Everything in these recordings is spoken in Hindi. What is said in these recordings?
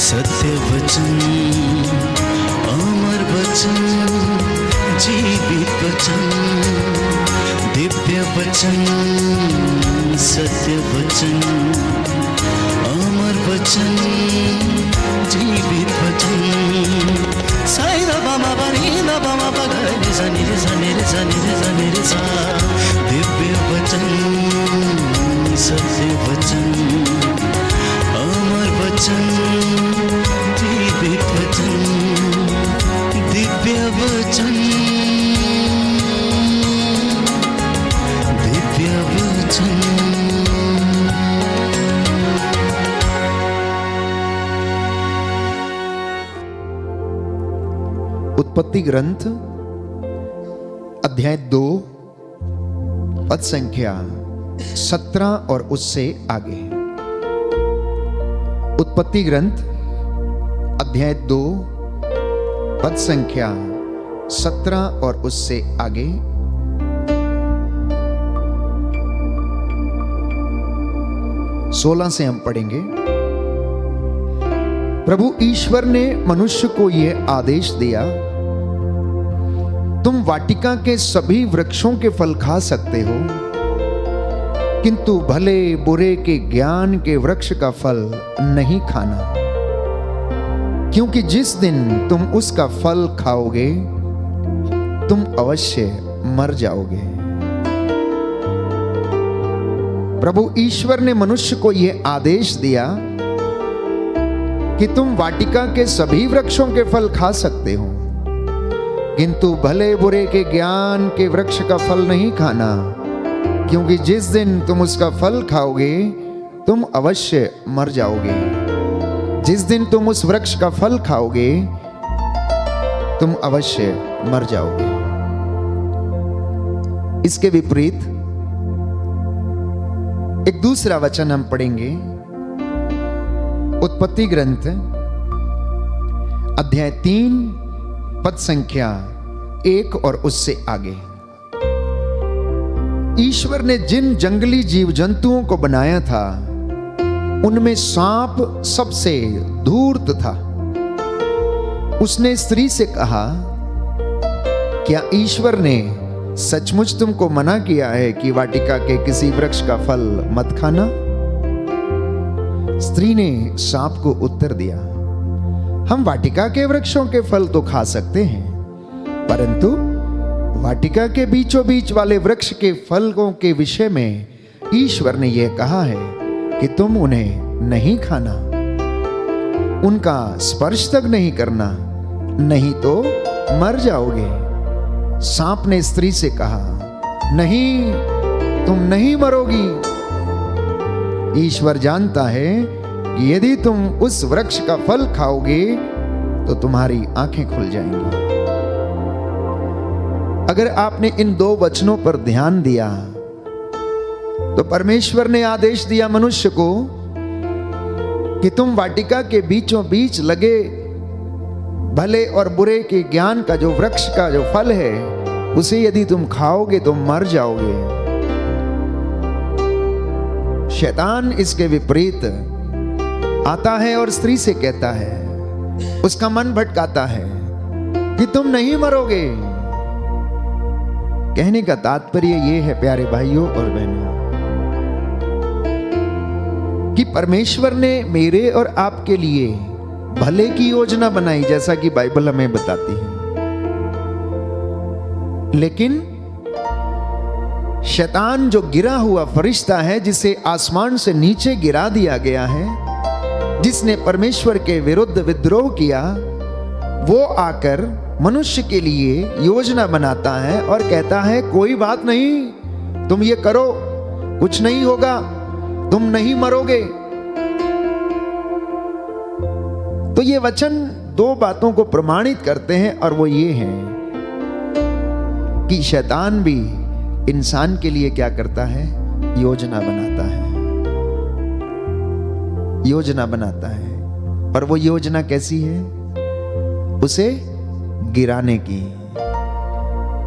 सत्य वचन, अमर वचन, जीवित वचन, दिव्य वचन, सत्य वचन, अमर वचन, जीवित वचन। साई दा बामा बनी दा बामा बगरे रे सा नी रे सा नी रे सा नी रे सा नी रे सा। दिव्य वचन, सत्य वचन, अमर वचन, जीवित वचन, दिव्य वचन, दिव्य वचन। उत्पत्ति ग्रंथ अध्याय 2 पद संख्या 17 और उससे आगे। उत्पत्ति ग्रंथ अध्याय 2 पद संख्या 17 और उससे आगे। सोलह से हम पढ़ेंगे। प्रभु ईश्वर ने मनुष्य को यह आदेश दिया, तुम वाटिका के सभी वृक्षों के फल खा सकते हो, किंतु भले बुरे के ज्ञान के वृक्ष का फल नहीं खाना, क्योंकि जिस दिन तुम उसका फल खाओगे तुम अवश्य मर जाओगे। प्रभु ईश्वर ने मनुष्य को यह आदेश दिया कि तुम वाटिका के सभी वृक्षों के फल खा सकते हो, किंतु भले बुरे के ज्ञान के वृक्ष का फल नहीं खाना, क्योंकि जिस दिन तुम उसका फल खाओगे तुम अवश्य मर जाओगे। जिस दिन तुम उस वृक्ष का फल खाओगे तुम अवश्य मर जाओगे। इसके विपरीत एक दूसरा वचन हम पढ़ेंगे। उत्पत्ति ग्रंथ अध्याय 3 पद संख्या 1 और उससे आगे। ईश्वर ने जिन जंगली जीव जंतुओं को बनाया था उनमें सांप सबसे धूर्त था। उसने स्त्री से कहा, क्या ईश्वर ने सचमुच तुमको मना किया है कि वाटिका के किसी वृक्ष का फल मत खाना? स्त्री ने सांप को उत्तर दिया, हम वाटिका के वृक्षों के फल तो खा सकते हैं, परंतु वाटिका के बीचों बीच वाले वृक्ष के फलों के विषय में ईश्वर ने यह कहा है कि तुम उन्हें नहीं खाना, उनका स्पर्श तक नहीं करना, नहीं तो मर जाओगे। सांप ने स्त्री से कहा, नहीं, तुम नहीं मरोगी। ईश्वर जानता है कि यदि तुम उस वृक्ष का फल खाओगे तो तुम्हारी आंखें खुल जाएंगी। अगर आपने इन 2 वचनों पर ध्यान दिया तो परमेश्वर ने आदेश दिया मनुष्य को कि तुम वाटिका के बीचों बीच लगे भले और बुरे के ज्ञान का जो वृक्ष का जो फल है उसे यदि तुम खाओगे तो मर जाओगे। शैतान इसके विपरीत आता है और स्त्री से कहता है, उसका मन भटकाता है कि तुम नहीं मरोगे। कहने का तात्पर्य यह है प्यारे भाइयों और बहनों कि परमेश्वर ने मेरे और आपके लिए भले की योजना बनाई, जैसा कि बाइबल हमें बताती है, लेकिन शैतान जो गिरा हुआ फरिश्ता है, जिसे आसमान से नीचे गिरा दिया गया है, जिसने परमेश्वर के विरुद्ध विद्रोह किया, वो आकर मनुष्य के लिए योजना बनाता है और कहता है कोई बात नहीं, तुम ये करो, कुछ नहीं होगा, तुम नहीं मरोगे। तो ये वचन 2 बातों को प्रमाणित करते हैं और वो ये हैं कि शैतान भी इंसान के लिए क्या करता है? योजना बनाता है, योजना बनाता है। और वो योजना कैसी है? उसे गिराने की,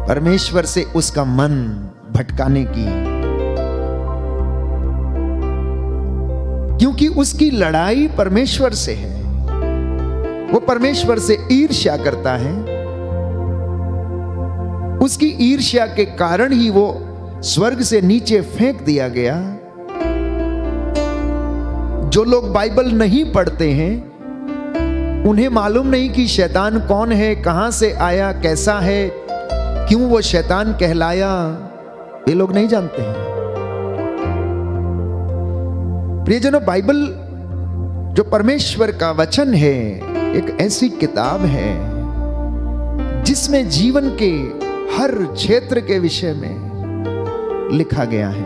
परमेश्वर से उसका मन भटकाने की, क्योंकि उसकी लड़ाई परमेश्वर से है। वो परमेश्वर से ईर्ष्या करता है, उसकी ईर्ष्या के कारण ही वो स्वर्ग से नीचे फेंक दिया गया। जो लोग बाइबल नहीं पढ़ते हैं, उन्हें मालूम नहीं कि शैतान कौन है, कहां से आया, कैसा है, क्यों वो शैतान कहलाया, ये लोग नहीं जानते हैं। प्रियजनों, बाइबल जो परमेश्वर का वचन है, एक ऐसी किताब है जिसमें जीवन के हर क्षेत्र के विषय में लिखा गया है,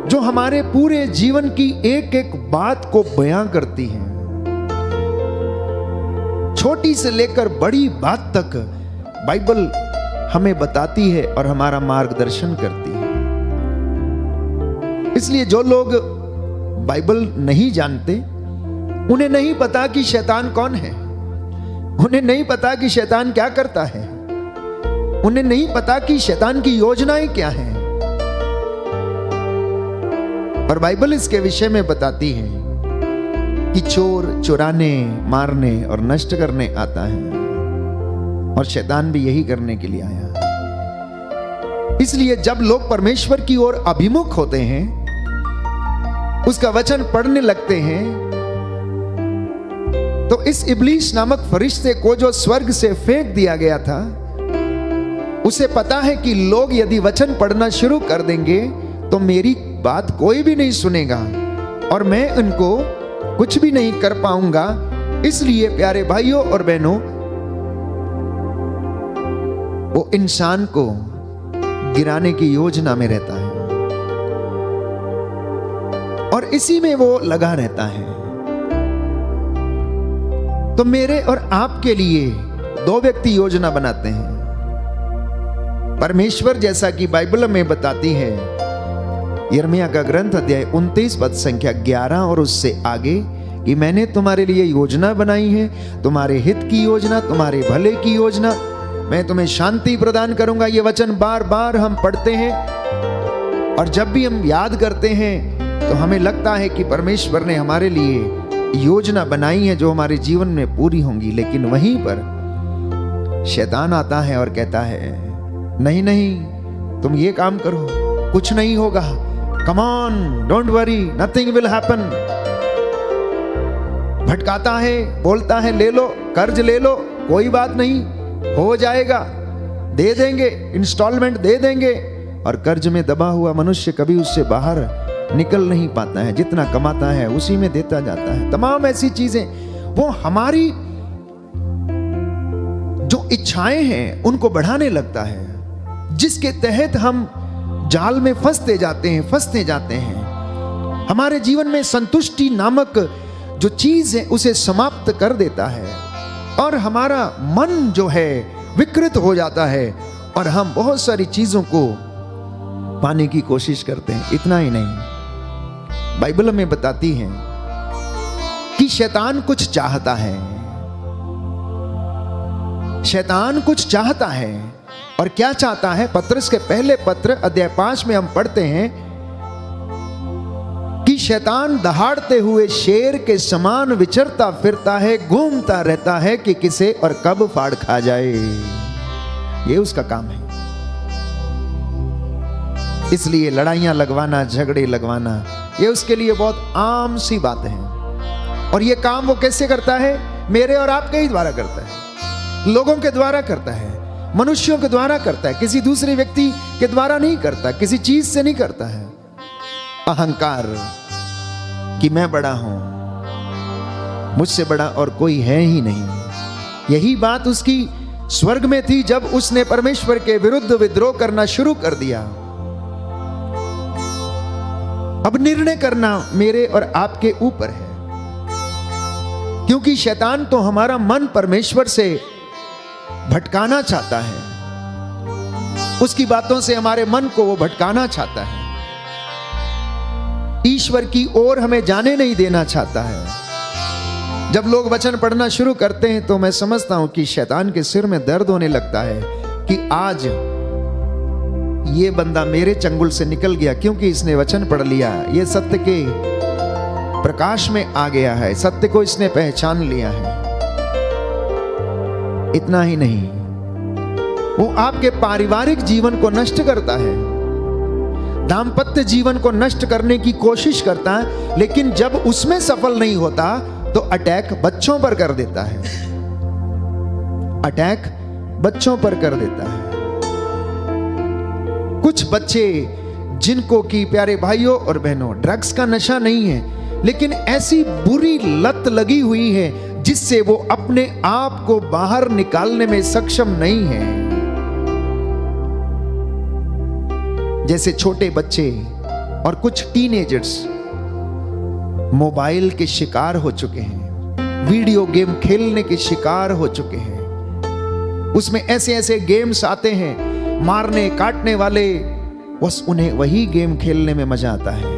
जो हमारे पूरे जीवन की एक एक बात को बयां करती है। छोटी से लेकर बड़ी बात तक बाइबल हमें बताती है और हमारा मार्गदर्शन करती है। इसलिए जो लोग बाइबल नहीं जानते, उन्हें नहीं पता कि शैतान कौन है, उन्हें नहीं पता कि शैतान क्या करता है, उन्हें नहीं पता कि शैतान की योजनाएं क्या हैं। और बाइबल इसके विषय में बताती है कि चोर चुराने, मारने और नष्ट करने आता है, और शैतान भी यही करने के लिए आया। इसलिए जब लोग परमेश्वर की ओर अभिमुख होते हैं, उसका वचन पढ़ने लगते हैं, तो इस इब्लीस नामक फरिश्ते को जो स्वर्ग से फेंक दिया गया था, उसे पता है कि लोग यदि वचन पढ़ना शुरू कर देंगे तो मेरी बात कोई भी नहीं सुनेगा और मैं उनको कुछ भी नहीं कर पाऊंगा। इसलिए प्यारे भाइयों और बहनों, वो इंसान को गिराने की योजना में रहता है और इसी में वो लगा रहता है। तो मेरे और आपके लिए दो व्यक्ति योजना बनाते हैं। परमेश्वर, जैसा कि बाइबल में बताती है, यिर्मयाह का ग्रंथ अध्याय 29 पद संख्या 11 और उससे आगे, कि मैंने तुम्हारे लिए योजना बनाई है, तुम्हारे हित की योजना, तुम्हारे भले की योजना, मैं तुम्हें शांति प्रदान करूंगा। ये वचन बार बार हम पढ़ते हैं और जब भी हम याद करते हैं तो हमें लगता है कि परमेश्वर ने हमारे लिए योजना बनाई है जो हमारे जीवन में पूरी होंगी। लेकिन वहीं पर शैतान आता है और कहता है, नहीं नहीं, तुम ये काम करो, कुछ नहीं होगा, come on, don't worry, nothing will happen. भटकाता है, बोलता है ले लो, कर्ज ले लो, कोई बात नहीं, हो जाएगा, दे देंगे, इंस्टॉलमेंट दे देंगे। और कर्ज में दबा हुआ मनुष्य कभी उससे बाहर निकल नहीं पाता है, जितना कमाता है उसी में देता जाता है। तमाम ऐसी चीजें, वो हमारी जो इच्छाएं हैं उनको बढ़ाने लगता है, जिसके तहत हम जाल में फंसते जाते हैं। हमारे जीवन में संतुष्टि नामक जो चीज है उसे समाप्त कर देता है और हमारा मन जो है विकृत हो जाता है और हम बहुत सारी चीजों को पाने की कोशिश करते हैं। इतना ही नहीं, बाइबल में बताती है कि शैतान कुछ चाहता है, शैतान कुछ चाहता है। और क्या चाहता है? पत्रस के पहले पत्र अध्याय 5 में हम पढ़ते हैं कि शैतान दहाड़ते हुए शेर के समान विचरता फिरता है, घूमता रहता है कि किसे और कब फाड़ खा जाए। ये उसका काम है। इसलिए लड़ाइयां लगवाना, झगड़े लगवाना, ये उसके लिए बहुत आम सी बात है। और ये काम वो कैसे करता है? मेरे और आपके ही द्वारा करता है, लोगों के द्वारा करता है, मनुष्यों के द्वारा करता है, किसी दूसरे व्यक्ति के द्वारा नहीं करता, किसी चीज से नहीं करता है। अहंकार कि मैं बड़ा हूं, मुझसे बड़ा और कोई है ही नहीं। यही बात उसकी स्वर्ग में थी जब उसने परमेश्वर के विरुद्ध विद्रोह करना शुरू कर दिया। अब निर्णय करना मेरे और आपके ऊपर है, क्योंकि शैतान तो हमारा मन परमेश्वर से भटकाना चाहता है, उसकी बातों से हमारे मन को वो भटकाना चाहता है, ईश्वर की ओर हमें जाने नहीं देना चाहता है। जब लोग वचन पढ़ना शुरू करते हैं तो मैं समझता हूं कि शैतान के सिर में दर्द होने लगता है कि आज ये बंदा मेरे चंगुल से निकल गया, क्योंकि इसने वचन पढ़ लिया, ये सत्य के प्रकाश में आ गया है, सत्य को इसने पहचान लिया है। इतना ही नहीं, वो आपके पारिवारिक जीवन को नष्ट करता है, दाम्पत्य जीवन को नष्ट करने की कोशिश करता है, लेकिन जब उसमें सफल नहीं होता तो अटैक बच्चों पर कर देता है, अटैक बच्चों पर कर देता है। कुछ बच्चे जिनको कि प्यारे भाइयों और बहनों ड्रग्स का नशा नहीं है, लेकिन ऐसी बुरी लत लगी हुई है जिससे वो अपने आप को बाहर निकालने में सक्षम नहीं है। जैसे छोटे बच्चे और कुछ टीनेजर्स मोबाइल के शिकार हो चुके हैं, वीडियो गेम खेलने के शिकार हो चुके हैं। उसमें ऐसे ऐसे गेम्स आते हैं मारने काटने वाले, बस उन्हें वही गेम खेलने में मजा आता है।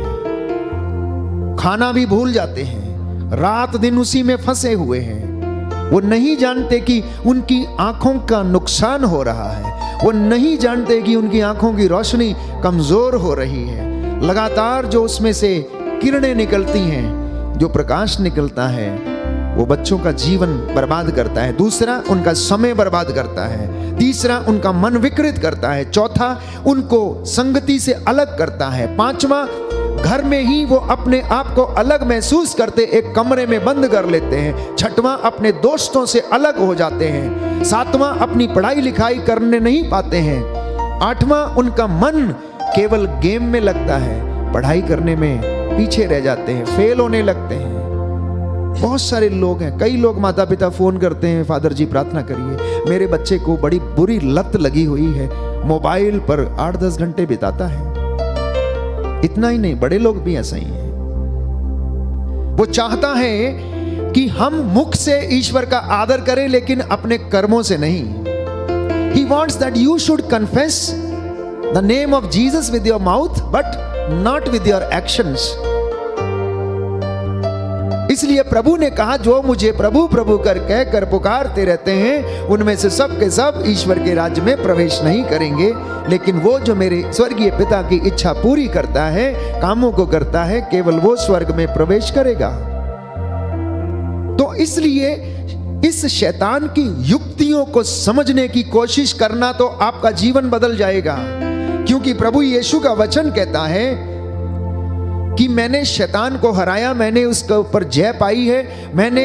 खाना भी भूल जाते हैं, रात दिन उसी में फंसे हुए हैं। वो नहीं जानते कि उनकी आंखों का नुकसान हो रहा है, वो नहीं जानते कि उनकी आंखों की रोशनी कमजोर हो रही है। लगातार जो उसमें से किरणें निकलती हैं, जो प्रकाश निकलता है, वो बच्चों का जीवन बर्बाद करता है। दूसरा, उनका समय बर्बाद करता है। तीसरा, उनका मन विकृत करता है। चौथा, उनको संगति से अलग करता है। पांचवा, घर में ही वो अपने आप को अलग महसूस करते एक कमरे में बंद कर लेते हैं। छठवां, अपने दोस्तों से अलग हो जाते हैं। सातवां, अपनी पढ़ाई लिखाई करने नहीं पाते हैं। आठवां, उनका मन केवल गेम में लगता है, पढ़ाई करने में पीछे रह जाते हैं, फेल होने लगते हैं। बहुत सारे लोग हैं, कई लोग माता पिता फोन करते हैं, फादर जी प्रार्थना करिए, मेरे बच्चे को बड़ी बुरी लत लगी हुई है, मोबाइल पर 8-10 घंटे बिताता है। इतना ही नहीं, बड़े लोग भी ऐसा ही हैं। वो चाहता है कि हम मुख से ईश्वर का आदर करें, लेकिन अपने कर्मों से नहीं। He wants that you should confess the name of Jesus with your mouth, but not with your actions. इसलिए प्रभु ने कहा, जो मुझे प्रभु प्रभु कर कह कर पुकारते रहते हैं, उनमें से सब के सब ईश्वर के राज्य में प्रवेश नहीं करेंगे, लेकिन वो जो मेरे स्वर्गीय पिता की इच्छा पूरी करता है, कामों को करता है, केवल वो स्वर्ग में प्रवेश करेगा। तो इसलिए इस शैतान की युक्तियों को समझने की कोशिश करना, तो आपका जीवन बदल जाएगा। क्योंकि प्रभु यीशु का वचन कहता है कि मैंने शैतान को हराया, मैंने उसके ऊपर जय पाई है, मैंने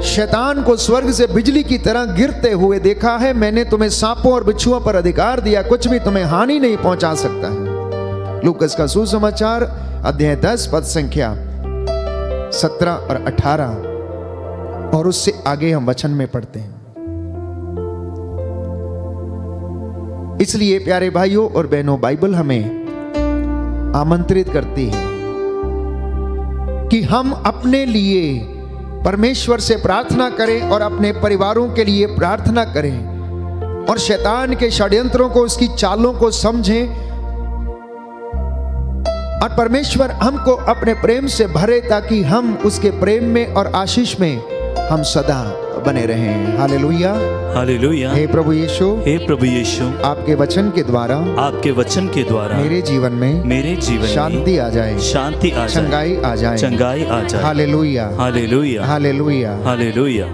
शैतान को स्वर्ग से बिजली की तरह गिरते हुए देखा है, मैंने तुम्हें सांपों और बिच्छुओं पर अधिकार दिया, कुछ भी तुम्हें हानि नहीं पहुंचा सकता है। लूकास का सुसमाचार अध्याय 10 पद संख्या 17 और 18 और उससे आगे हम वचन में पढ़ते हैं। इसलिए प्यारे भाइयों और बहनों, बाइबल हमें आमंत्रित करती है कि हम अपने लिए परमेश्वर से प्रार्थना करें और अपने परिवारों के लिए प्रार्थना करें और शैतान के षड्यंत्रों को, उसकी चालों को समझें, और परमेश्वर हमको अपने प्रेम से भरे ताकि हम उसके प्रेम में और आशीष में हम सदा बने रहें। Hallelujah, hallelujah. हे प्रभु यीशु, हे प्रभु यीशु, आपके वचन के द्वारा, आपके वचन के द्वारा मेरे जीवन में शांति आ जाए, शांति आ जाए, चंगाई आ जाए, चंगाई आ जाए। Hallelujah, hallelujah, hallelujah, hallelujah.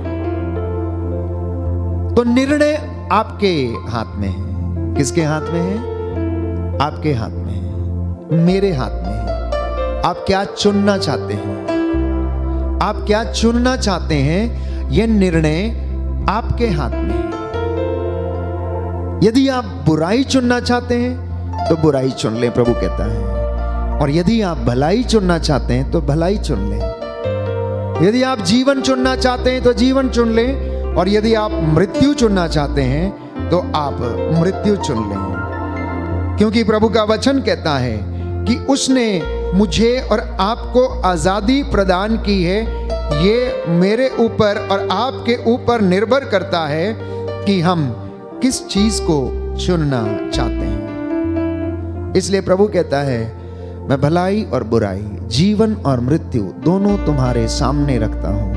तो निर्णय आपके हाथ में है। किसके हाथ में है? आपके हाथ में है, मेरे हाथ में है। आप क्या चुनना चाहते हैं? आप क्या चुनना चाहते हैं? यह निर्णय आपके हाथ में है। यदि आप बुराई चुनना चाहते हैं तो बुराई चुन लें, प्रभु कहता है। और यदि आप भलाई चुनना चाहते हैं तो भलाई चुन लें। यदि आप जीवन चुनना चाहते हैं तो जीवन चुन लें, और यदि आप मृत्यु चुनना चाहते हैं तो आप मृत्यु चुन लें। क्योंकि प्रभु का वचन कहता है कि उसने मुझे और आपको आजादी प्रदान की है। ये मेरे ऊपर और आपके ऊपर निर्भर करता है कि हम किस चीज को चुनना चाहते हैं। इसलिए प्रभु कहता है, मैं भलाई और बुराई, जीवन और मृत्यु दोनों तुम्हारे सामने रखता हूं।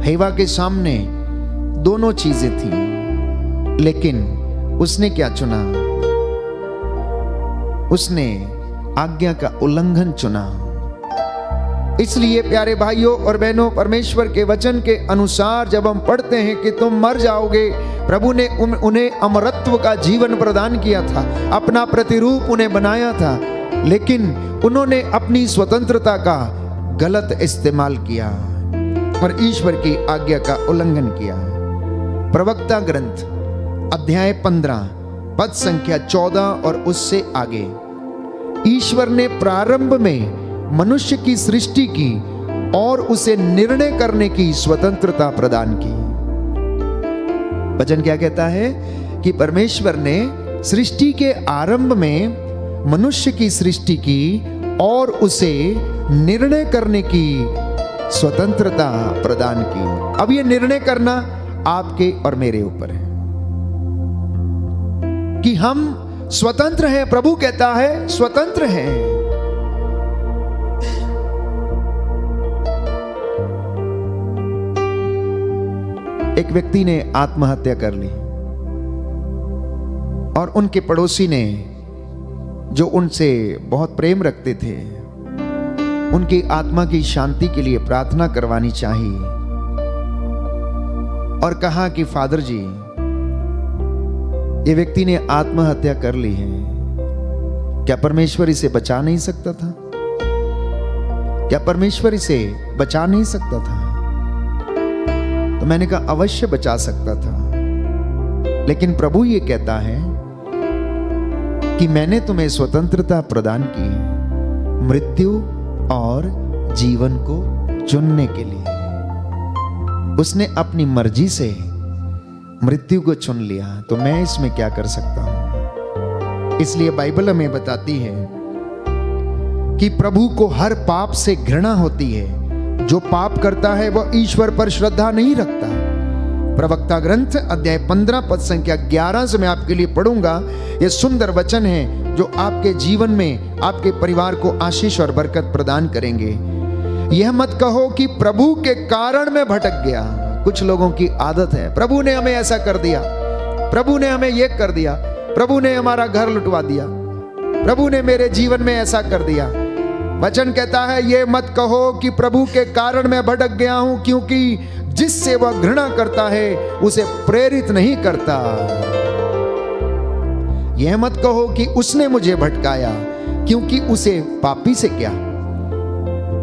हेवा के सामने दोनों चीजें थी, लेकिन उसने क्या चुना? उसने आज्ञा का उल्लंघन चुना। इसलिए प्यारे भाइयों और बहनों, परमेश्वर के वचन के अनुसार जब हम पढ़ते हैं कि तुम मर जाओगे, प्रभु ने उन्हें अमरत्व का जीवन प्रदान किया था, अपना प्रतिरूप उन्हें बनाया था, लेकिन उन्होंने अपनी स्वतंत्रता का गलत इस्तेमाल किया और ईश्वर की आज्ञा का उल्लंघन किया। प्रवक्ता ग्रंथ अध्याय 15 पद संख्या 14 और उससे आगे, ईश्वर ने प्रारंभ में मनुष्य की सृष्टि की और उसे निर्णय करने की स्वतंत्रता प्रदान की। वचन क्या कहता है कि परमेश्वर ने सृष्टि के आरंभ में मनुष्य की सृष्टि की और उसे निर्णय करने की स्वतंत्रता प्रदान की। अब ये निर्णय करना आपके और मेरे ऊपर है कि हम स्वतंत्र हैं। प्रभु कहता है स्वतंत्र हैं। एक व्यक्ति ने आत्महत्या कर ली और उनके पड़ोसी ने, जो उनसे बहुत प्रेम रखते थे, उनकी आत्मा की शांति के लिए प्रार्थना करवानी चाहिए और कहा कि फादर जी, ये व्यक्ति ने आत्महत्या कर ली है, क्या परमेश्वर इसे बचा नहीं सकता था? क्या परमेश्वर इसे बचा नहीं सकता था? तो मैंने कहा अवश्य बचा सकता था, लेकिन प्रभु ये कहता है कि मैंने तुम्हें स्वतंत्रता प्रदान की मृत्यु और जीवन को चुनने के लिए। उसने अपनी मर्जी से मृत्यु को चुन लिया, तो मैं इसमें क्या कर सकता हूं? इसलिए बाइबल हमें बताती है कि प्रभु को हर पाप से घृणा होती है। जो पाप करता है वह ईश्वर पर श्रद्धा नहीं रखता। प्रवक्ता ग्रंथ अध्याय 15 पद संख्या 11 से मैं आपके लिए पढ़ूंगा। यह सुंदर वचन है जो आपके जीवन में आपके परिवार को आशीष और बरकत प्रदान करेंगे। यह मत कहो कि प्रभु के कारण मैं भटक गया। कुछ लोगों की आदत है, प्रभु ने हमें ऐसा कर दिया, प्रभु ने हमें यह कर दिया, प्रभु ने हमारा घर लुटवा दिया, प्रभु ने मेरे जीवन में ऐसा कर दिया। वचन कहता है यह मत कहो कि प्रभु के कारण मैं भटक गया हूं, क्योंकि जिससे वह घृणा करता है उसे प्रेरित नहीं करता। यह मत कहो कि उसने मुझे भटकाया, क्योंकि उसे पापी से क्या।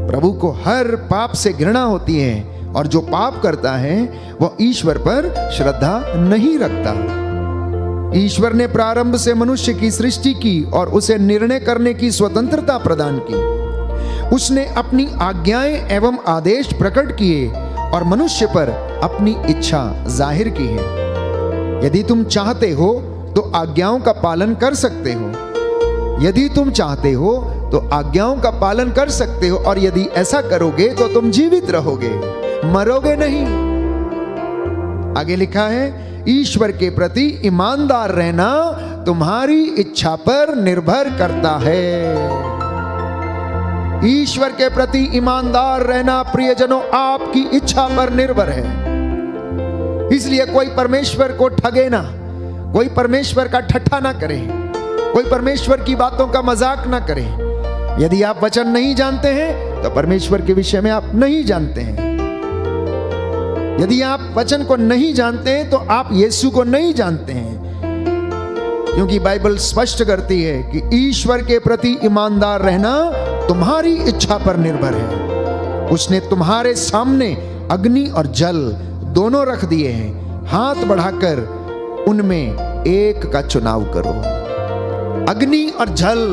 प्रभु को हर पाप से घृणा होती है और जो पाप करता है वह ईश्वर पर श्रद्धा नहीं रखता। ईश्वर ने प्रारंभ से मनुष्य की सृष्टि की और उसे निर्णय करने की स्वतंत्रता प्रदान की। उसने अपनी आज्ञाएं एवं आदेश प्रकट किए और मनुष्य पर अपनी इच्छा जाहिर की है। यदि तुम चाहते हो तो आज्ञाओं का पालन कर सकते हो। यदि तुम चाहते हो तो आज्ञाओं का पालन कर सकते हो, और यदि ऐसा करोगे तो तुम जीवित रहोगे, मरोगे नहीं। आगे लिखा है ईश्वर के प्रति ईमानदार रहना तुम्हारी इच्छा पर निर्भर करता है। ईश्वर के प्रति ईमानदार रहना प्रियजनों आपकी इच्छा पर निर्भर है। इसलिए कोई परमेश्वर को ठगे ना, कोई परमेश्वर का ठट्ठा ना करे, कोई परमेश्वर की बातों का मजाक ना करे। यदि आप वचन नहीं जानते हैं तो परमेश्वर के विषय में आप नहीं जानते हैं। यदि आप वचन को नहीं जानते हैं तो आप यीशु को नहीं जानते हैं, क्योंकि बाइबल स्पष्ट करती है कि ईश्वर के प्रति ईमानदार रहना तुम्हारी इच्छा पर निर्भर है। उसने तुम्हारे सामने अग्नि और जल दोनों रख दिए हैं। हाथ बढ़ाकर उनमें एक का चुनाव करो। अग्नि और जल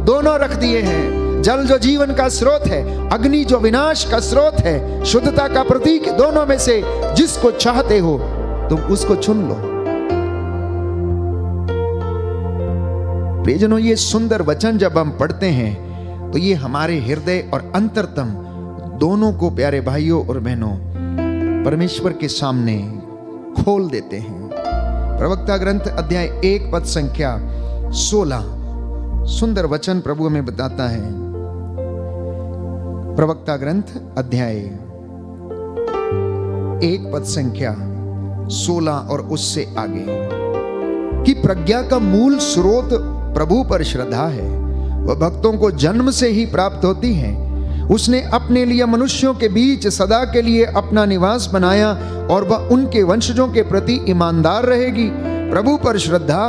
दोनों रख दिए हैं। जल जो जीवन का स्रोत है, अग्नि जो विनाश का स्रोत है, शुद्धता का प्रतीक। दोनों में से जिसको चाहते हो तुम उसको चुन लो। प्रियजनों, ये सुंदर वचन जब हम पढ़ते हैं तो ये हमारे हृदय और अंतरतम दोनों को, प्यारे भाइयों और बहनों, परमेश्वर के सामने खोल देते हैं। प्रवक्ता ग्रंथ अध्याय 1 पद संख्या 16 सुंदर वचन प्रभु हमें बताता है। प्रवक्ता ग्रंथ अध्याय 1 पद संख्या 16 और उससे आगे, कि प्रज्ञा का मूल स्रोत प्रभु पर श्रद्धा है। वह भक्तों को जन्म से ही प्राप्त होती है। उसने अपने लिए मनुष्यों के बीच सदा के लिए अपना निवास बनाया और वह उनके वंशजों के प्रति ईमानदार रहेगी। प्रभु पर श्रद्धा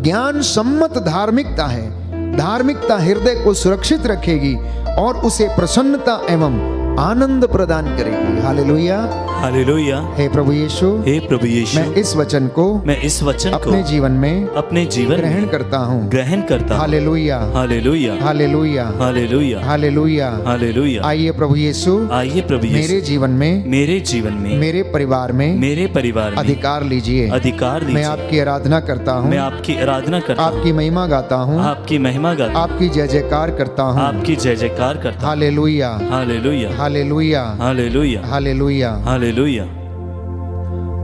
ज्ञान सम्मत धार्मिकता है। धार्मिकता हृदय को सुरक्षित रखेगी और उसे प्रसन्नता एवं आनंद प्रदान करेगी। Hallelujah, hallelujah. हे प्रभु यीशु, हे प्रभु यीशु, मैं इस वचन को मैं इस वचन को अपने जीवन में अपने जीवन ग्रहण में करता हूँ। ग्रहण करता हूँ। Hallelujah, hallelujah, hallelujah, hallelujah, hallelujah, hallelujah. आइए प्रभु यीशु, आइए प्रभु यीशु, मेरे जीवन में, मेरे जीवन में, मेरे परिवार में मेरे परिवार में अधिकार लीजिए। अधिकार मैं लीजिए। आपकी आराधना करता हूँ, मैं आपकी आराधना करता हूँ, आपकी महिमा गाता हूँ, आपकी महिमा गाता हूँ, आपकी जय जयकार करता हूँ। आपकी जय जयकार करता हूँ। Hallelujah, hallelujah, hallelujah, hallelujah, hallelujah. Hallelujah.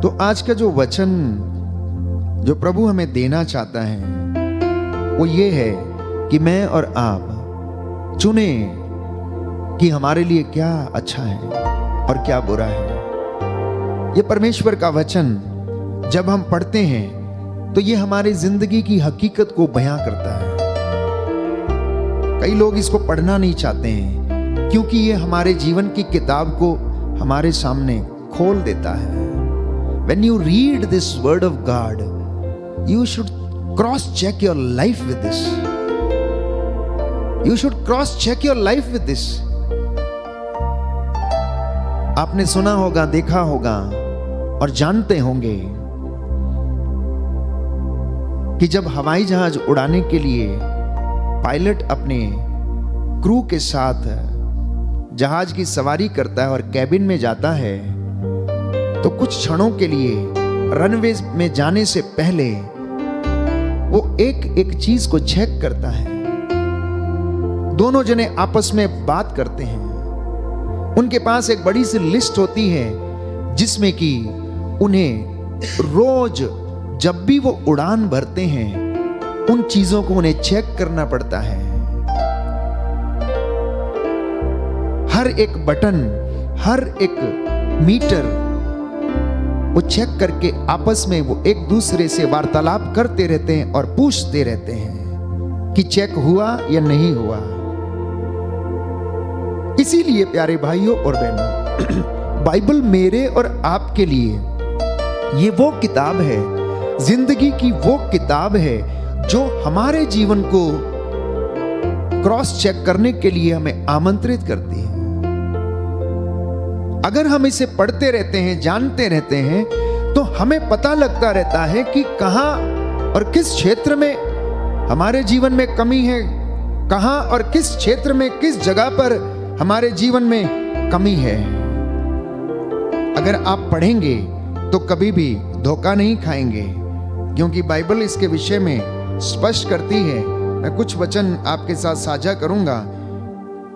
तो आज का जो वचन जो प्रभु हमें देना चाहता है वो ये है कि मैं और आप चुने कि हमारे लिए क्या अच्छा है और क्या बुरा है। ये परमेश्वर का वचन जब हम पढ़ते हैं तो ये हमारी जिंदगी की हकीकत को बयां करता है। कई लोग इसको पढ़ना नहीं चाहते हैं क्योंकि ये हमारे जीवन की किताब को हमारे सामने खोल देता है। When you read this word of God, you should cross check your life with this. You should cross check your life with this. आपने सुना होगा, देखा होगा और जानते होंगे कि जब हवाई जहाज उड़ाने के लिए पायलट अपने क्रू के साथ जहाज की सवारी करता है और कैबिन में जाता है तो कुछ क्षणों के लिए रनवे में जाने से पहले वो एक एक चीज को चेक करता है। दोनों जने आपस में बात करते हैं। उनके पास एक बड़ी सी लिस्ट होती है जिसमें कि उन्हें रोज जब भी वो उड़ान भरते हैं उन चीजों को उन्हें चेक करना पड़ता है। हर एक बटन, हर एक मीटर वो चेक करके आपस में वो एक दूसरे से वार्तालाप करते रहते हैं और पूछते रहते हैं कि चेक हुआ या नहीं हुआ। इसीलिए प्यारे भाइयों और बहनों, बाइबल मेरे और आपके लिए ये वो किताब है, जिंदगी की वो किताब है जो हमारे जीवन को क्रॉस चेक करने के लिए हमें आमंत्रित करती है। अगर हम इसे पढ़ते रहते हैं, जानते रहते हैं, तो हमें पता लगता रहता है कि कहां और किस क्षेत्र में हमारे जीवन में कमी है, कहां और किस क्षेत्र में, किस जगह पर हमारे जीवन में कमी है। अगर आप पढ़ेंगे तो कभी भी धोखा नहीं खाएंगे, क्योंकि बाइबल इसके विषय में स्पष्ट करती है। मैं कुछ वचन आपके साथ साझा करूंगा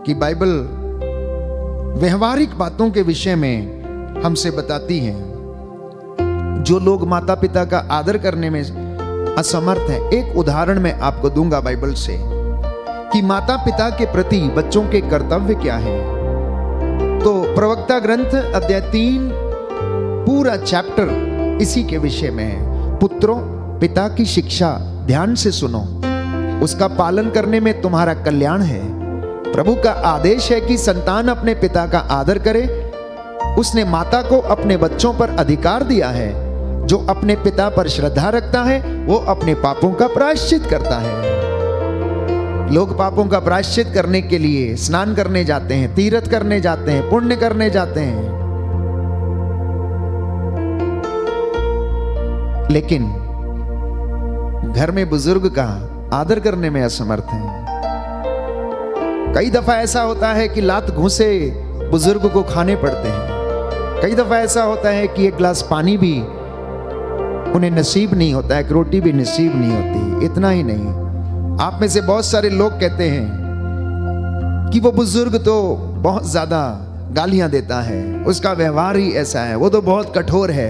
कि बाइबल व्यवहारिक बातों के विषय में हमसे बताती है। जो लोग माता पिता का आदर करने में असमर्थ हैं, एक उदाहरण मैं आपको दूंगा बाइबल से कि माता पिता के प्रति बच्चों के कर्तव्य क्या है। तो प्रवक्ता ग्रंथ अध्याय 3 पूरा चैप्टर इसी के विषय में है। पुत्रों, पिता की शिक्षा ध्यान से सुनो, उसका पालन करने में तुम्हारा कल्याण है। प्रभु का आदेश है कि संतान अपने पिता का आदर करे। उसने माता को अपने बच्चों पर अधिकार दिया है। जो अपने पिता पर श्रद्धा रखता है वो अपने पापों का प्रायश्चित करता है। लोग पापों का प्रायश्चित करने के लिए स्नान करने जाते हैं, तीर्थ करने जाते हैं, पुण्य करने जाते हैं, लेकिन घर में बुजुर्ग का आदर करने में असमर्थ हैं। कई दफा ऐसा होता है कि लात घूंसे बुजुर्ग को खाने पड़ते हैं। कई दफा ऐसा होता है कि एक गिलास पानी भी उन्हें नसीब नहीं होता है, एक रोटी भी नसीब नहीं होती। इतना ही नहीं, आप में से बहुत सारे लोग कहते हैं कि वो बुजुर्ग तो बहुत ज्यादा गालियां देता है, उसका व्यवहार ही ऐसा है, वो तो बहुत कठोर है।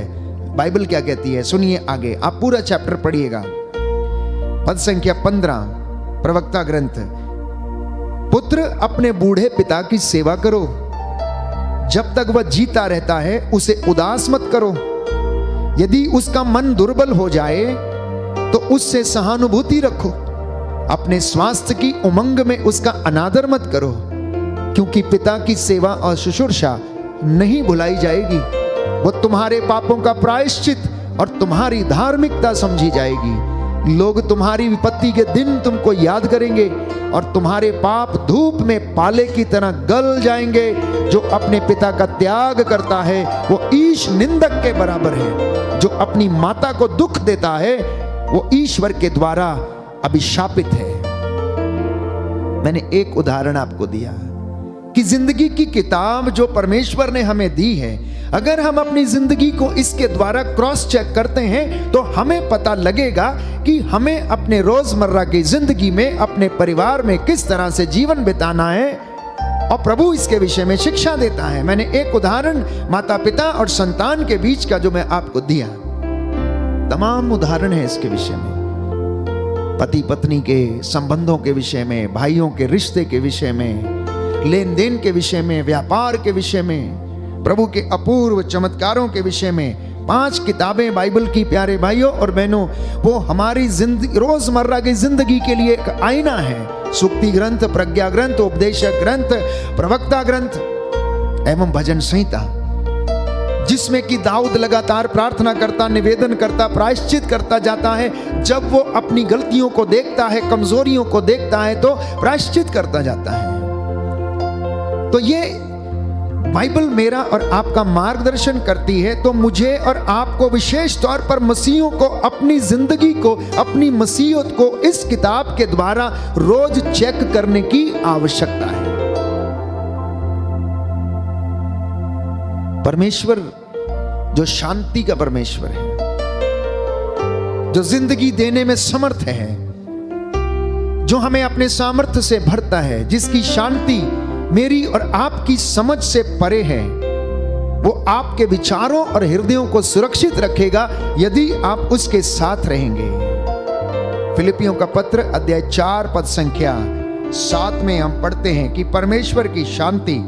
बाइबल क्या कहती है सुनिए आगे, आप पूरा चैप्टर पढ़िएगा। पद संख्या 15 प्रवक्ता ग्रंथ। पुत्र, अपने बूढ़े पिता की सेवा करो, जब तक वह जीता रहता है उसे उदास मत करो। यदि उसका मन दुर्बल हो जाए तो उससे सहानुभूति रखो। अपने स्वास्थ्य की उमंग में उसका अनादर मत करो। क्योंकि पिता की सेवा और शुश्रूषा नहीं भुलाई जाएगी। वो तुम्हारे पापों का प्रायश्चित और तुम्हारी धार्मिकता समझी जाएगी। लोग तुम्हारी विपत्ति के दिन तुमको याद करेंगे और तुम्हारे पाप धूप में पाले की तरह गल जाएंगे। जो अपने पिता का त्याग करता है वो ईश निंदक के बराबर है। जो अपनी माता को दुख देता है वो ईश्वर के द्वारा अभिशापित है। मैंने एक उदाहरण आपको दिया कि जिंदगी की किताब जो परमेश्वर ने हमें दी है, अगर हम अपनी जिंदगी को इसके द्वारा क्रॉस चेक करते हैं तो हमें पता लगेगा कि हमें अपने रोजमर्रा की जिंदगी में अपने परिवार में किस तरह से जीवन बिताना है, और प्रभु इसके विषय में शिक्षा देता है। मैंने एक उदाहरण माता पिता और संतान के बीच का जो मैं आपको दिया, तमाम उदाहरण है इसके विषय में। पति पत्नी के संबंधों के विषय में, भाइयों के रिश्ते के विषय में, लेन देन के विषय में, व्यापार के विषय में, प्रभु के अपूर्व चमत्कारों के विषय में। 5 किताबें बाइबल की प्यारे भाइयों और बहनों, वो हमारी जिंदगी, रोजमर्रा की जिंदगी के लिए एक आईना है। सुक्ति ग्रंथ, प्रज्ञा ग्रंथ, उपदेशक ग्रंथ, प्रवक्ता ग्रंथ एवं भजन संहिता, जिसमें कि दाऊद लगातार प्रार्थना करता, निवेदन करता, प्रायश्चित करता जाता है। जब वो अपनी गलतियों को देखता है, कमजोरियों को देखता है, तो प्रायश्चित करता जाता है। तो ये बाइबल मेरा और आपका मार्गदर्शन करती है। तो मुझे और आपको विशेष तौर पर मसीहों को अपनी जिंदगी को, अपनी मसीहत को इस किताब के द्वारा रोज चेक करने की आवश्यकता है। परमेश्वर जो शांति का परमेश्वर है, जो जिंदगी देने में समर्थ है, जो हमें अपने सामर्थ्य से भरता है, जिसकी शांति मेरी और आपकी समझ से परे है, वो आपके विचारों और हृदयों को सुरक्षित रखेगा यदि आप उसके साथ रहेंगे। फिलिपियों का पत्र अध्याय 4 पद संख्या 7 में हम पढ़ते हैं कि परमेश्वर की शांति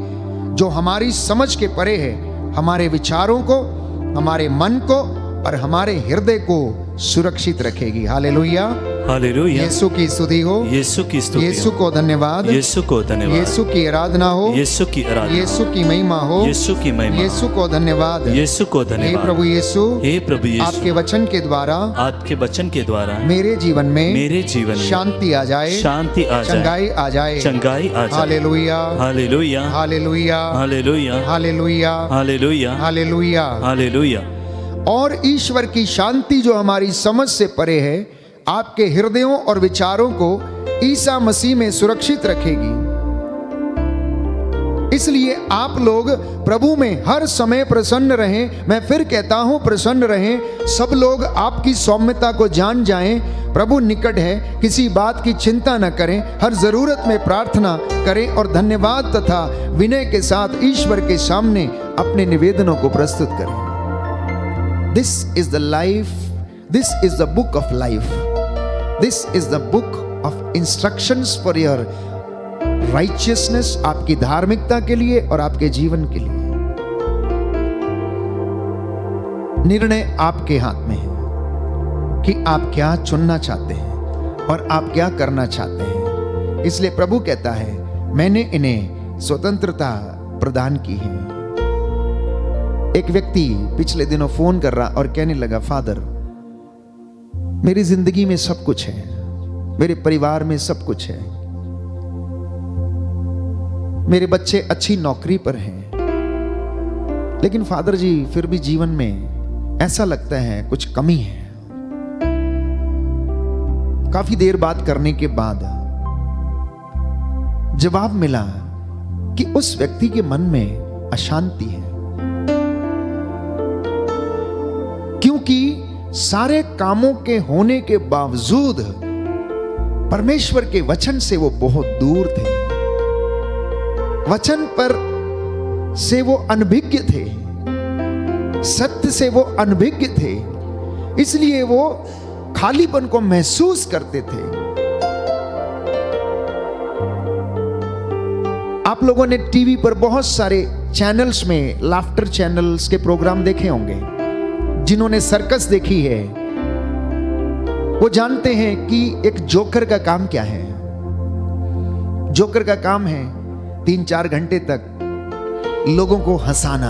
जो हमारी समझ के परे है, हमारे विचारों को, हमारे मन को और हमारे हृदय को सुरक्षित रखेगी। Hallelujah, hallelujah. यीशु की स्तुति हो, यीशु की स्तुति, यीशु को धन्यवाद, यीशु को धन्यवाद, यीशु की आराधना हो, यीशु की आराधना, यीशु की महिमा हो, यीशु की महिमा, यीशु को धन्यवाद, यीशु को हे धन्यवाद। प्रभु यीशु, हे प्रभु यीशु, आपके वचन के द्वारा, आपके वचन के द्वारा मेरे जीवन में, मेरे जीवन में शांति आ जाए, शांति आ जाए, चंगाई आ जाए, चंगाई आ जाए। Hallelujah, hallelujah, hallelujah, hallelujah, hallelujah, hallelujah, hallelujah. Hallelujah. और ईश्वर की शांति जो हमारी समझ से परे है, आपके हृदयों और विचारों को ईसा मसीह में सुरक्षित रखेगी। इसलिए आप लोग प्रभु में हर समय प्रसन्न रहें। मैं फिर कहता हूं, प्रसन्न रहें। सब लोग आपकी सौम्यता को जान जाएं। प्रभु निकट है, किसी बात की चिंता न करें, हर जरूरत में प्रार्थना करें और धन्यवाद तथा विनय के साथ ईश्वर के सामने अपने निवेदनों को प्रस्तुत करें। This is the life, this is the book of life, this is the book of instructions for your righteousness, आपकी धार्मिकता के लिए और आपके जीवन के लिए। निर्णय आपके हाथ में है कि आप क्या चुनना चाहते हैं और आप क्या करना चाहते हैं। इसलिए प्रभु कहता है, मैंने इन्हें स्वतंत्रता प्रदान की है। एक व्यक्ति पिछले दिनों फोन कर रहा और कहने लगा, फादर मेरी जिंदगी में सब कुछ है, मेरे परिवार में सब कुछ है, मेरे बच्चे अच्छी नौकरी पर हैं, लेकिन फादर जी फिर भी जीवन में ऐसा लगता है कुछ कमी है। काफी देर बात करने के बाद जवाब मिला कि उस व्यक्ति के मन में अशांति है, क्योंकि सारे कामों के होने के बावजूद परमेश्वर के वचन से वो बहुत दूर थे। वचन पर से वो अनभिज्ञ थे, सत्य से वो अनभिज्ञ थे, इसलिए वो खालीपन को महसूस करते थे। आप लोगों ने टीवी पर बहुत सारे चैनल्स में लाफ्टर चैनल्स के प्रोग्राम देखे होंगे। जिन्होंने सर्कस देखी है वो जानते हैं कि एक जोकर का काम क्या है। जोकर का काम है 3-4 घंटे तक लोगों को हंसाना,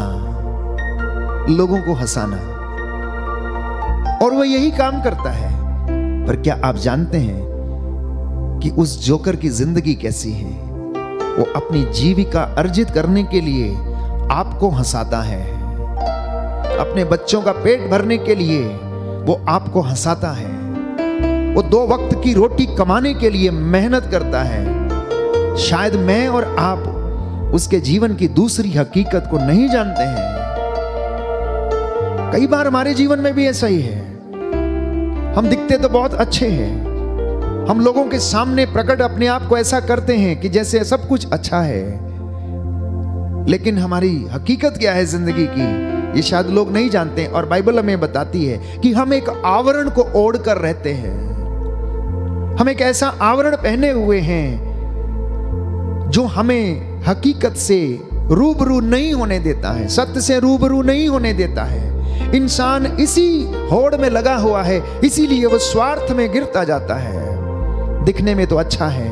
लोगों को हंसाना, और वो यही काम करता है। पर क्या आप जानते हैं कि उस जोकर की जिंदगी कैसी है? वो अपनी जीविका अर्जित करने के लिए आपको हंसाता है, अपने बच्चों का पेट भरने के लिए वो आपको हंसाता है, वो 2 वक्त की रोटी कमाने के लिए मेहनत करता है। शायद मैं और आप उसके जीवन की दूसरी हकीकत को नहीं जानते हैं। कई बार हमारे जीवन में भी ऐसा ही है। हम दिखते तो बहुत अच्छे हैं, हम लोगों के सामने प्रकट अपने आप को ऐसा करते हैं कि जैसे सब कुछ अच्छा है, लेकिन हमारी हकीकत क्या है जिंदगी की, ये शायद लोग नहीं जानते। और बाइबल हमें बताती है कि हम एक आवरण को ओढ़ कर रहते हैं, हम एक ऐसा आवरण पहने हुए हैं जो हमें हकीकत से रूबरू नहीं होने देता है, सत्य से रूबरू नहीं होने देता है। इंसान इसी होड़ में लगा हुआ है, इसीलिए वो स्वार्थ में गिरता जाता है। दिखने में तो अच्छा है,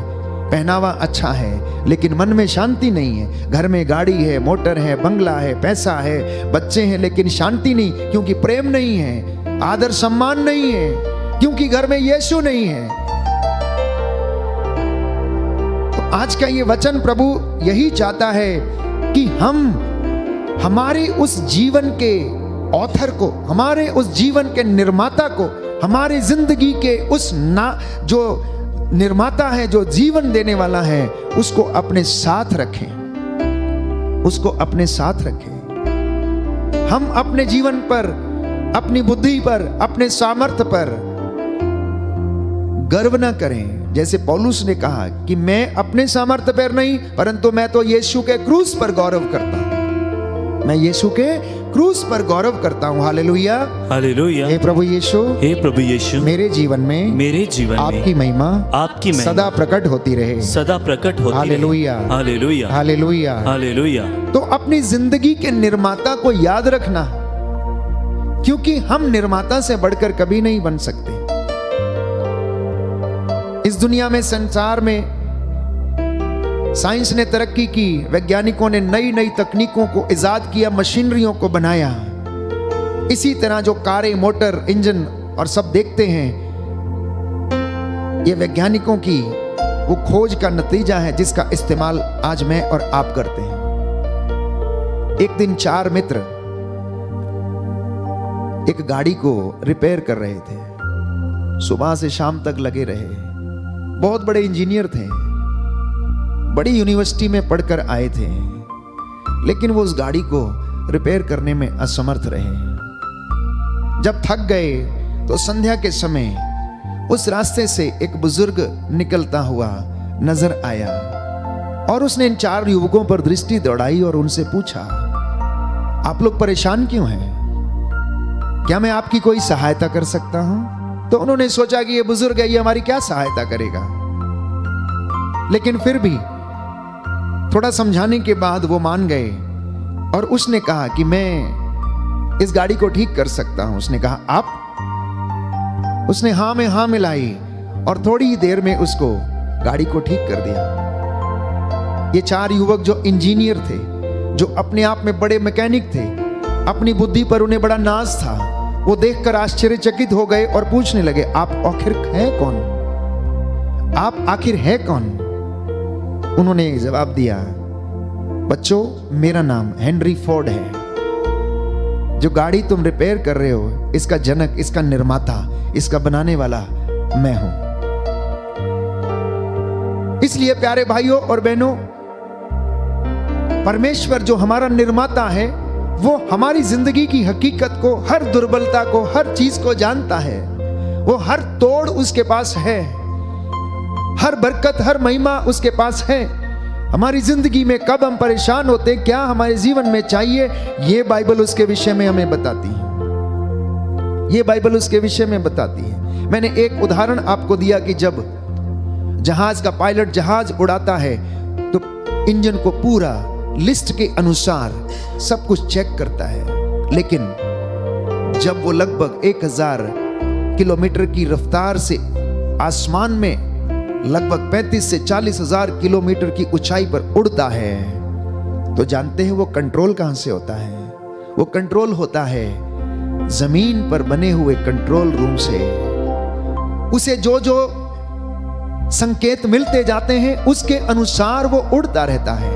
पहनावा अच्छा है, लेकिन मन में शांति नहीं है। घर में गाड़ी है, मोटर है, बंगला है, पैसा है, बच्चे हैं, लेकिन शांति नहीं, क्योंकि प्रेम नहीं है, आदर सम्मान नहीं है, क्योंकि घर में यीशु नहीं है। आज का ये वचन प्रभु यही चाहता है कि हम हमारे उस जीवन के ऑथर को, हमारे उस जीवन के निर्माता को, हमारी जिंदगी के उस जो निर्माता है, जो जीवन देने वाला है, उसको अपने साथ रखें, उसको अपने साथ रखें। हम अपने जीवन पर, अपनी बुद्धि पर, अपने सामर्थ्य पर गर्व न करें। जैसे पौलुस ने कहा कि मैं अपने सामर्थ्य पर नहीं, परंतु मैं तो यीशु के क्रूस पर गौरव करता हूं, मैं यीशु के क्रूस पर गौरव करता हूं। Hallelujah, hallelujah. हे प्रभु यीशु, हे प्रभु यीशु, मेरे जीवन में, मेरे जीवन आपकी में महिमा, आपकी महिमा सदा प्रकट होती रहे, सदा प्रकट होती हालेलुया, रहे। Hallelujah, hallelujah, hallelujah. तो अपनी जिंदगी के निर्माता को याद रखना, क्योंकि हम निर्माता से बढ़कर कभी नहीं बन सकते। इस दुनिया में, संसार में साइंस ने तरक्की की, वैज्ञानिकों ने नई नई तकनीकों को इजाद किया, मशीनरियों को बनाया। इसी तरह जो कारें, मोटर, इंजन और सब देखते हैं, ये वैज्ञानिकों की वो खोज का नतीजा है, जिसका इस्तेमाल आज मैं और आप करते हैं। एक दिन 4 मित्र एक गाड़ी को रिपेयर कर रहे थे, सुबह से शाम तक लगे रहे। बहुत बड़े इंजीनियर थे, बड़ी यूनिवर्सिटी में पढ़कर आए थे, लेकिन वो उस गाड़ी को रिपेयर करने में असमर्थ रहे। जब थक गए तो संध्या के समय उस रास्ते से एक बुजुर्ग निकलता हुआ नजर आया, और उसने इन 4 युवकों पर दृष्टि दौड़ाई और उनसे पूछा, आप लोग परेशान क्यों हैं? क्या मैं आपकी कोई सहायता कर सकता हूं? तो उन्होंने सोचा कि ये बुजुर्ग है, ये हमारी क्या सहायता करेगा, लेकिन फिर भी थोड़ा समझाने के बाद वो मान गए, और उसने कहा कि मैं इस गाड़ी को ठीक कर सकता हूं। उसने कहा, आप? उसने हाँ में हाँ मिलाई, और थोड़ी ही देर में उसको गाड़ी को ठीक कर दिया। ये 4 युवक जो इंजीनियर थे, जो अपने आप में बड़े मैकेनिक थे, अपनी बुद्धि पर उन्हें बड़ा नाज था, वो देखकर आश्चर्यचकित हो गए और पूछने लगे, आप आखिर हैं कौन? आप आखिर है कौन? उन्होंने जवाब दिया, बच्चों, मेरा नाम हेनरी फोर्ड है। जो गाड़ी तुम रिपेयर कर रहे हो, इसका जनक, इसका निर्माता, इसका बनाने वाला मैं हूं। इसलिए प्यारे भाइयों और बहनों, परमेश्वर जो हमारा निर्माता है, वो हमारी जिंदगी की हकीकत को, हर दुर्बलता को, हर चीज को जानता है। वो हर तोड़ उसके पास है, हर बरकत, हर महिमा उसके पास है। हमारी जिंदगी में कब हम परेशान होते, क्या हमारे जीवन में चाहिए, ये बाइबल उसके विषय में हमें बताती है। ये बाइबल उसके विषय में बताती है। मैंने एक उदाहरण आपको दिया कि जब जहाज का पायलट जहाज उड़ाता है तो इंजन को पूरा लिस्ट के अनुसार सब कुछ चेक करता है, लेकिन जब वो लगभग 1000 किलोमीटर की रफ्तार से आसमान में लगभग 35 से 40 हजार किलोमीटर की ऊंचाई पर उड़ता है, तो जानते हैं वो कंट्रोल कहां से होता है? वो कंट्रोल होता है जमीन पर बने हुए कंट्रोल रूम से। उसे जो जो संकेत मिलते जाते हैं उसके अनुसार वो उड़ता रहता है।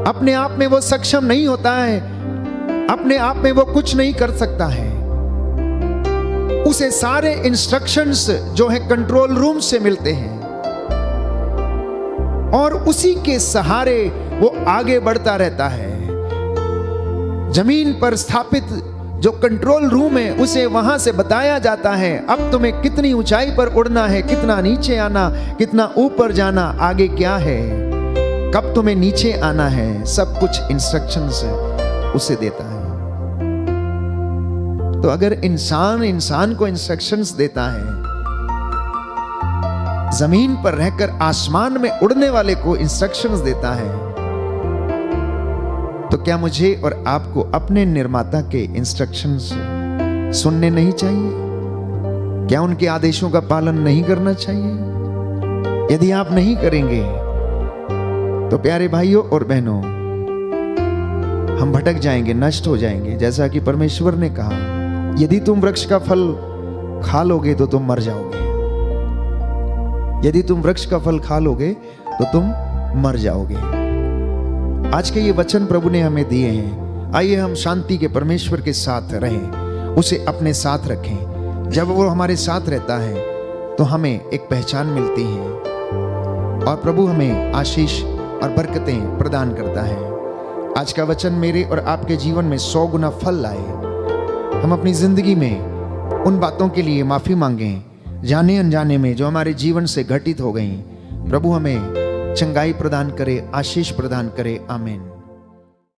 अपने आप में वो सक्षम नहीं होता है, अपने आप में वो कुछ नहीं कर सकता है। उसे सारे इंस्ट्रक्शंस जो है कंट्रोल रूम से मिलते हैं और उसी के सहारे वो आगे बढ़ता रहता है। जमीन पर स्थापित जो कंट्रोल रूम है उसे वहां से बताया जाता है अब तुम्हें कितनी ऊंचाई पर उड़ना है, कितना नीचे आना, कितना ऊपर जाना, आगे क्या है, कब तुम्हें नीचे आना है, सब कुछ इंस्ट्रक्शंस उसे देता है। तो अगर इंसान को इंस्ट्रक्शंस देता है, जमीन पर रहकर आसमान में उड़ने वाले को इंस्ट्रक्शंस देता है, तो क्या मुझे और आपको अपने निर्माता के इंस्ट्रक्शंस सुनने नहीं चाहिए? क्या उनके आदेशों का पालन नहीं करना चाहिए? यदि आप नहीं करेंगे तो प्यारे भाइयों और बहनों, हम भटक जाएंगे, नष्ट हो जाएंगे। जैसा कि परमेश्वर ने कहा, यदि तुम वृक्ष का फल खा लोगे तो तुम मर जाओगे। यदि तुम वृक्ष का फल खा लोगे तो तुम मर जाओगे। आज के ये वचन प्रभु ने हमें दिए हैं। आइए हम शांति के परमेश्वर के साथ रहें, उसे अपने साथ रखें। जब वो हमारे साथ रहता है तो हमें एक पहचान मिलती है और प्रभु हमें आशीष और बरकतें प्रदान करता है। आज का वचन मेरे और आपके जीवन में 100 गुना फल लाए। हम अपनी जिंदगी में उन बातों के लिए माफी मांगें जाने अनजाने में जो हमारे जीवन से घटित हो गई। प्रभु हमें चंगाई प्रदान करे, आशीष प्रदान करे। आमीन।